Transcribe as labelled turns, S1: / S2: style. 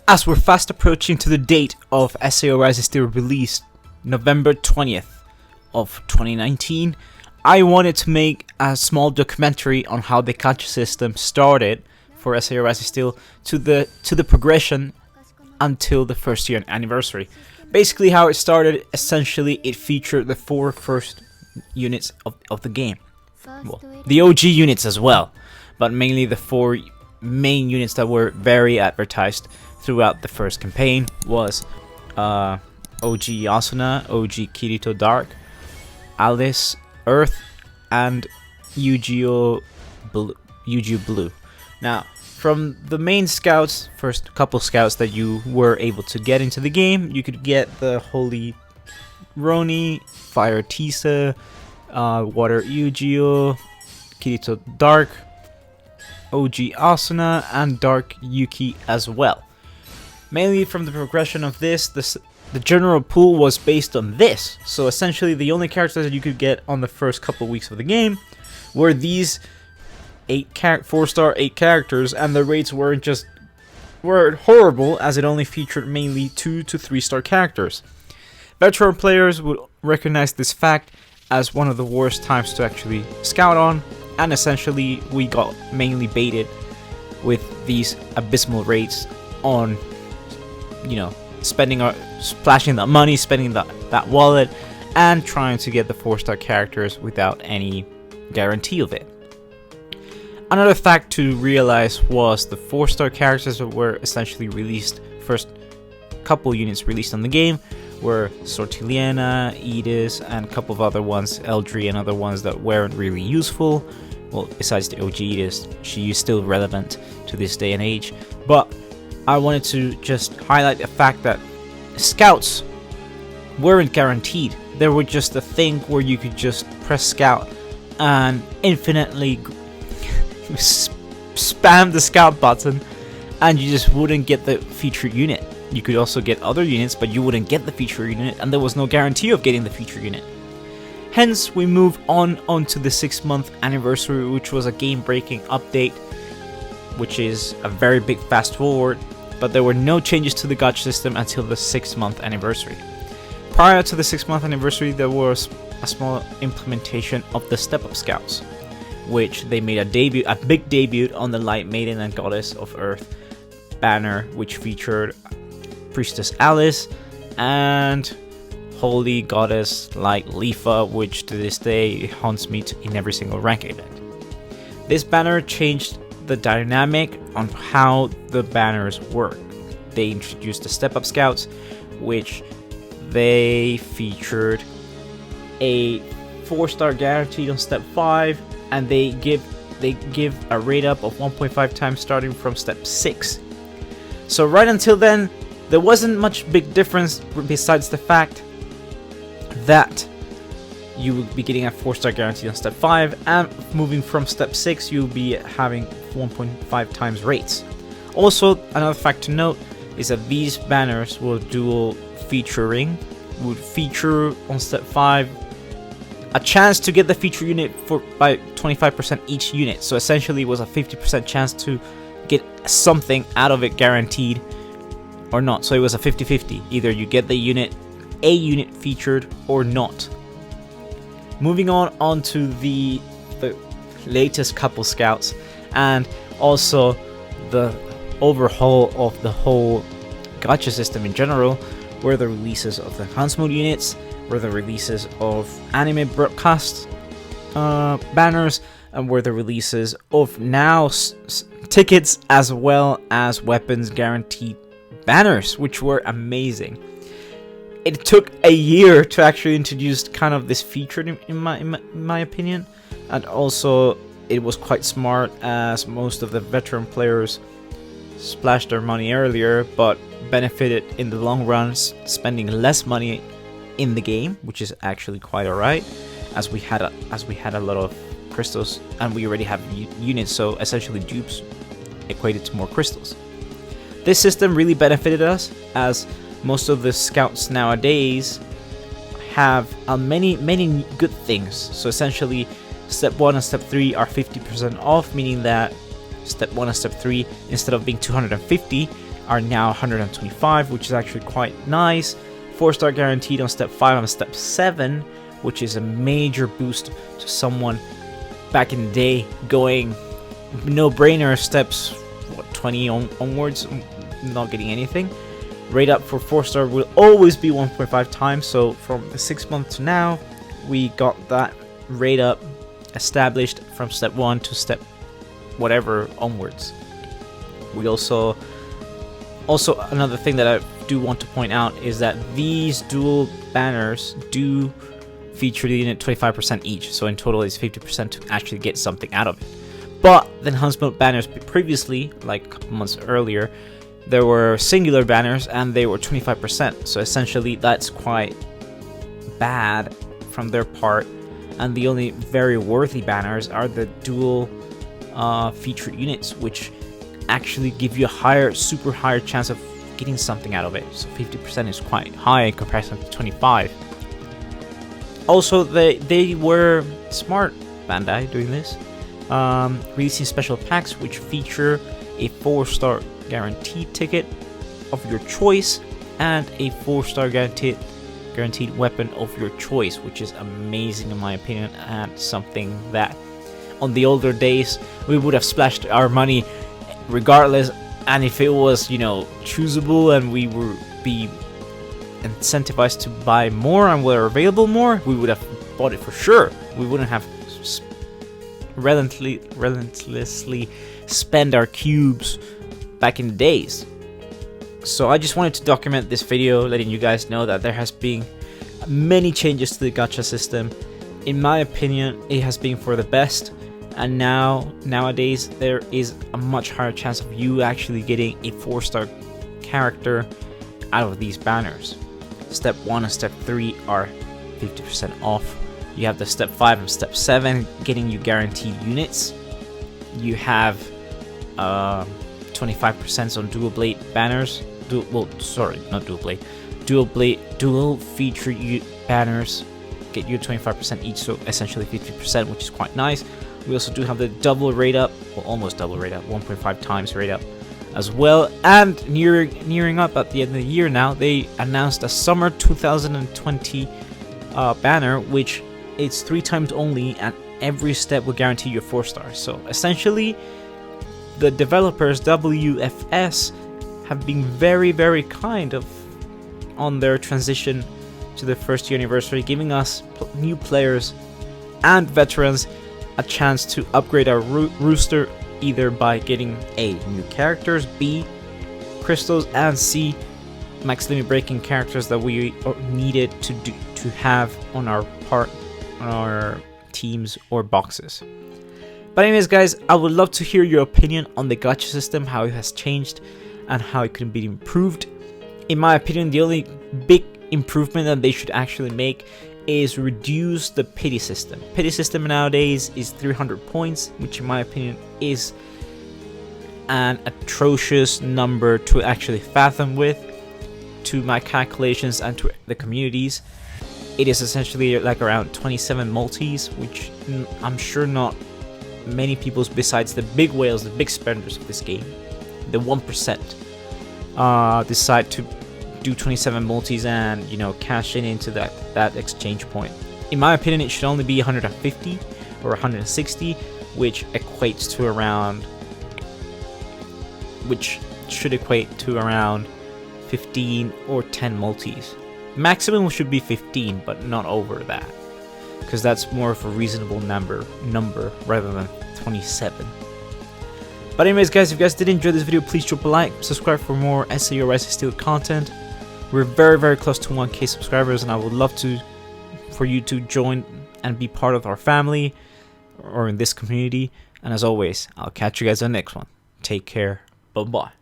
S1: As we're fast approaching to the date of SAOARS Gacha release, November 20th of 2019, I wanted to make a small documentary on how the gacha system started for SAOARS Gacha to the progression until the first year anniversary. Basically how it started, essentially it featured the 4 first units of the game. Well, the OG units as well, but mainly the 4 main units that were very advertised throughout the first campaign was OG Asuna, OG Kirito Dark, Alice Earth, and Yu-Gi-Oh Blue. Now, from the main scouts, first couple scouts that you were able to get into the game, you could get the Holy Roni, Fire Tisa, Water Yu-Gi-Oh, Kirito Dark, OG Asuna, and Dark Yuki as well. Mainly from the progression of this, the general pool was based on this. So essentially the only characters that you could get on the first couple weeks of the game were these 4-star 8 characters, and the rates were horrible, as it only featured mainly 2 to 3-star characters. Veteran players would recognize this fact as one of the worst times to actually scout on, and essentially we got mainly baited with these abysmal rates on, splashing that money, spending that wallet, and trying to get the 4-star characters without any guarantee of it. Another fact to realize was the 4-star characters that were essentially released, first couple units released on the game, were Sortiliana, Edis, and a couple of other ones, Eldri and other ones that weren't really useful. Well, besides the OG Edis, she is still relevant to this day and age. But I wanted to just highlight the fact that scouts weren't guaranteed. They were just a thing where you could just press scout and infinitely spam the scout button, and you just wouldn't get the featured unit. You could also get other units, but you wouldn't get the featured unit, and there was no guarantee of getting the featured unit. Hence, we move on to the 6-month anniversary, which was a game-breaking update, which is a very big fast forward, but there were no changes to the gacha system until the 6-month anniversary. Prior to the 6-month anniversary, there was a small implementation of the step-up scouts, which they made a big debut on the Light Maiden and Goddess of Earth banner, which featured Priestess Alice and Holy Goddess like Lifa, which to this day haunts me in every single rank event. This banner changed the dynamic on how the banners work. They introduced the step-up scouts, which they featured a 4-star guaranteed on step 5, and they give a rate up of 1.5 times starting from step 6. So right until then, there wasn't much big difference besides the fact that you will be getting a 4-star guarantee on step 5, and moving from step 6 you'll be having 1.5 times rates. Also, another fact to note is that these banners would feature on step 5 a chance to get the feature unit by 25% each unit. So essentially it was a 50% chance to get something out of it guaranteed or not. So it was a 50-50. Either you get a unit featured or not. Moving on to the latest couple scouts, and also the overhaul of the whole gacha system in general, were the releases of the enhanced mode units, were the releases of anime broadcast banners, and were the releases of now tickets as well as weapons guaranteed banners, which were amazing. It took a year to actually introduce kind of this feature in my opinion, and also it was quite smart, as most of the veteran players splashed their money earlier but benefited in the long run, spending less money in the game, which is actually quite alright, as we had a lot of crystals and we already have units, so essentially dupes equated to more crystals. This system really benefited us, as most of the scouts nowadays have many good things. So essentially step 1 and step 3 are 50% off, meaning that step 1 and step 3, instead of being 250, are now 125, which is actually quite nice. 4-star guaranteed on step 5 and step 7, which is a major boost to someone back in the day going no-brainer steps 20 onwards, not getting anything. Rate up for 4-star will always be 1.5 times, so from the 6 months to now, we got that rate up established from step 1 to step whatever onwards. We also another thing that I do want to point out is that these dual banners do feature the unit 25% each, so in total it's 50% to actually get something out of it. But the enhanced mode banners previously, like a couple months earlier, there were singular banners and they were 25%, so essentially that's quite bad from their part, and the only very worthy banners are the dual featured units, which actually give you a super higher chance of getting something out of it. So 50% is quite high in comparison to 25. Also, they were smart, Bandai, doing this, releasing special packs which feature a 4-star guaranteed ticket of your choice and a 4-star guaranteed weapon of your choice, which is amazing in my opinion, and something that on the older days we would have splashed our money regardless, and if it was, you know, choosable and we would be incentivized to buy more and were available more, we would have bought it for sure. We wouldn't have relentlessly spend our cubes back in the days. So I just wanted to document this video, letting you guys know that there has been many changes to the gacha system. In my opinion, it has been for the best, and nowadays there is a much higher chance of you actually getting a 4-star character out of these banners. Step 1 and step 3 are 50% off. You have the step 5 and step 7 getting you guaranteed units. You have 25% on dual blade banners. Dual feature banners get you 25% each, so essentially 50%, which is quite nice. We also do have the double rate up, well, almost double rate up, 1.5 times rate up as well. And nearing up at the end of the year now, they announced a summer 2020 banner, which it's 3 times only, and every step will guarantee you a 4-star. So essentially, the developers WFS have been very, very kind of on their transition to the 1st year anniversary, giving us new players and veterans a chance to upgrade our rooster, either by getting A, new characters, B, crystals, and C, max limit breaking characters that we needed to have on our teams or boxes. But anyways, guys, I would love to hear your opinion on the gacha system, how it has changed and how it could be improved. In my opinion, the only big improvement that they should actually make is reduce the pity system. Pity system nowadays is 300 points, which in my opinion is an atrocious number to actually fathom with. To my calculations and to the communities, it is essentially like around 27 multis, which I'm sure not many people besides the big whales, the big spenders of this game, the 1%, decide to do 27 multis and, you know, cash into that exchange point. In my opinion, it should only be 150 or 160, which equates to around, which should equate to around 15 or 10 multis. Maximum should be 15, but not over that, because that's more of a reasonable number rather than 27. But anyways, guys, if you guys did enjoy this video, please drop a like, subscribe for more SAOARS Steel content. We're very, very close to 1K subscribers, and I would love for you to join and be part of our family or in this community. And as always, I'll catch you guys on the next one. Take care. Bye-bye.